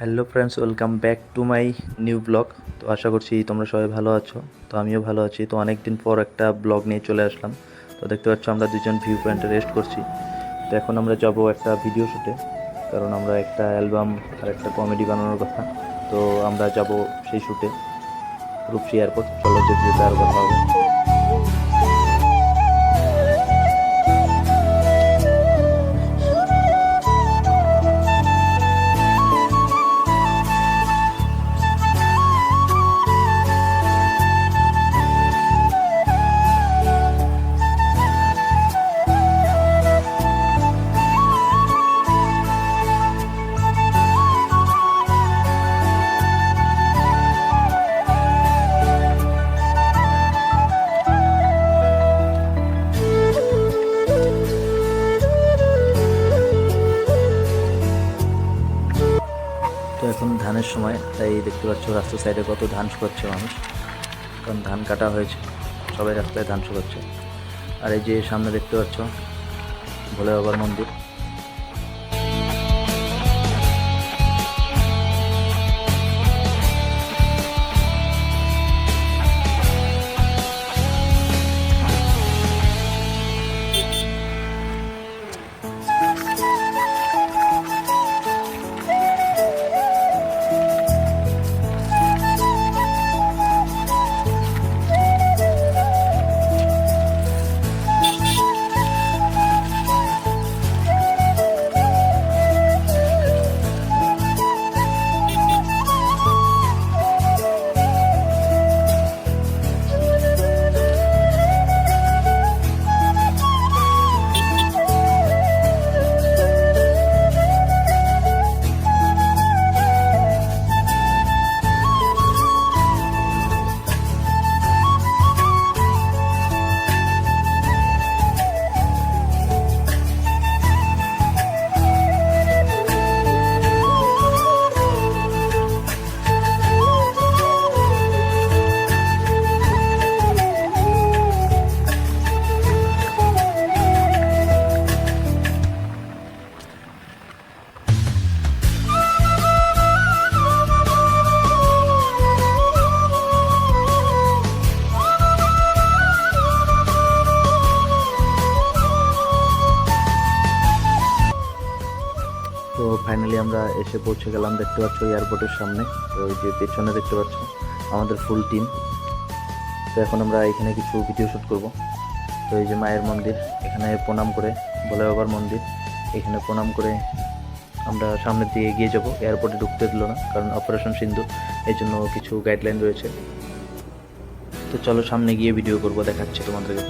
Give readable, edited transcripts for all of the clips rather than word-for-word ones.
Hello friends, welcome back to my new blog. তো আশা করছি তোমরা সবাই ভালো আছো। তো আমিও ভালো আছি। তো অনেক দিন পর একটা ব্লগ নিয়ে চলে আসলাম। তো দেখতে পাচ্ছ আমরা দুজন ভিউ পয়েন্টে রেস্ট করছি। তো এখন আমরা যাব একটা ভিডিও শ্যুটে, কারণ আমরা একটা অ্যালবাম আর একটা কমেডি বানানোর কথা। তো আমরা যাব সেই শ্যুটে রূপসী এয়ারপোর্ট। চলো যেতে যেতে আর কথা হবে। তো এখন ধানের সময়, তাই দেখতে পাচ্ছ রাস্তার সাইডে কত ধান শুকাচ্ছে মানুষ, কারণ ধান কাটা হয়েছে। সবাই রাস্তায় ধান শুকাচ্ছে। আর এই যে সামনে দেখতে পাচ্ছ ভোলে বাবার মন্দির। তো ফাইনালি আমরা এসে পৌঁছে গেলাম, দেখতে পাচ্ছ এয়ারপোর্টের সামনে। তো ওই যে পেছনে দেখতে পাচ্ছ আমাদের ফুল টিম। তো এখন আমরা এখানে কিছু ভিডিও শ্যুট করব। তো এই যে মায়ের মন্দির, এখানে প্রণাম করে, ভোলে বাবার মন্দির, এখানে প্রণাম করে আমরা সামনের দিকে এগিয়ে যাব। এয়ারপোর্টে ঢুকতে দিল না, কারণ অপারেশন সিন্দুর, এই জন্য কিছু গাইডলাইন রয়েছে। তো চলো সামনে গিয়ে ভিডিও করব, দেখাচ্ছি তোমাদেরকে।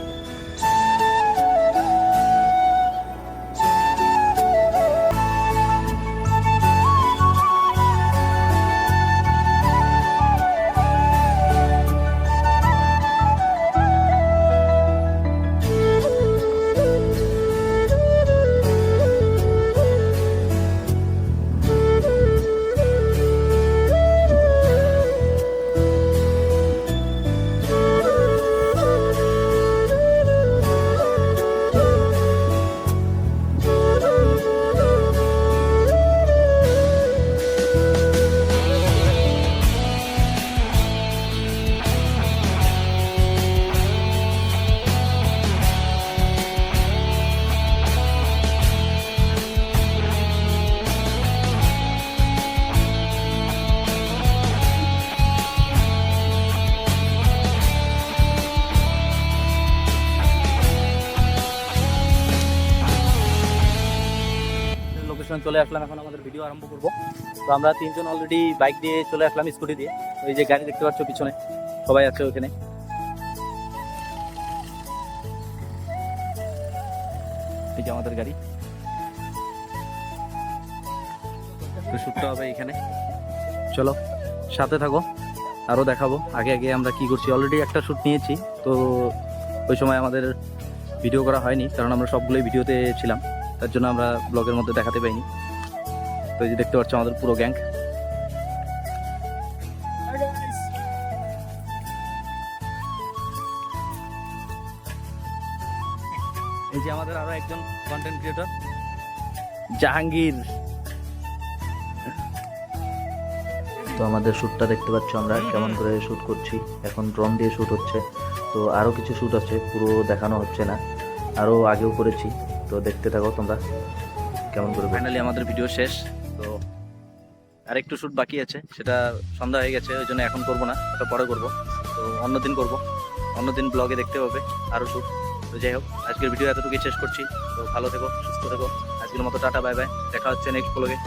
লোকেশন চলে আসলাম, এখন আমাদের ভিডিও আরম্ভ করব। তো আমরা তিনজন অলরেডি বাইক দিয়ে চলে আসলাম, স্কুটি দিয়ে। এই যে গাড়ি দেখতে পাচ্ছ পিছনে, সবাই আছে ওখানে। এই যে আমাদের গাড়ি, তো শ্যুটটা হবে এখানে। চলো সাথে থাকো, আরও দেখাবো আগে আগে আমরা কি করছি। অলরেডি একটা শ্যুট নিয়েছি, তো ওই সময় আমাদের ভিডিও করা হয়নি, কারণ আমরা সবগুলোই ভিডিওতে ছিলাম, তার জন্য আমরা ব্লগের মধ্যে দেখাতে পাইনি। তো এই যে দেখতে পাচ্ছ আমাদের পুরো গ্যাং। এই যে আমাদের আরো একজন কন্টেন্ট ক্রিয়েটর জাহাঙ্গীর। তো আমাদের শ্যুটটা দেখতে পাচ্ছ আমরা কেমন করে শ্যুট করছি। এখন ড্রোন দিয়ে শ্যুট হচ্ছে, তো আরও কিছু শ্যুট আছে, পুরো দেখানো হচ্ছে না, আরও আগেও করেছি। তো দেখতে থাকো তোমরা কেমন করে। ফাইনালি আমাদের ভিডিও শেষ। তো আরেকটু শ্যুট বাকি আছে, সেটা সন্ধ্যা হয়ে গেছে, ওই জন্য এখন করবো না, ওটা পরে করবো। তো অন্যদিন করবো, অন্যদিন ব্লগে দেখতে হবে আরও শ্যুট। তো যাই হোক, আজকের ভিডিও এতটুকুই শেষ করছি। তো ভালো থেকো, সুস্থ থেকো। আজকের মতো টাটা, বাই বাই, দেখা হচ্ছে নেক্সট ব্লগে।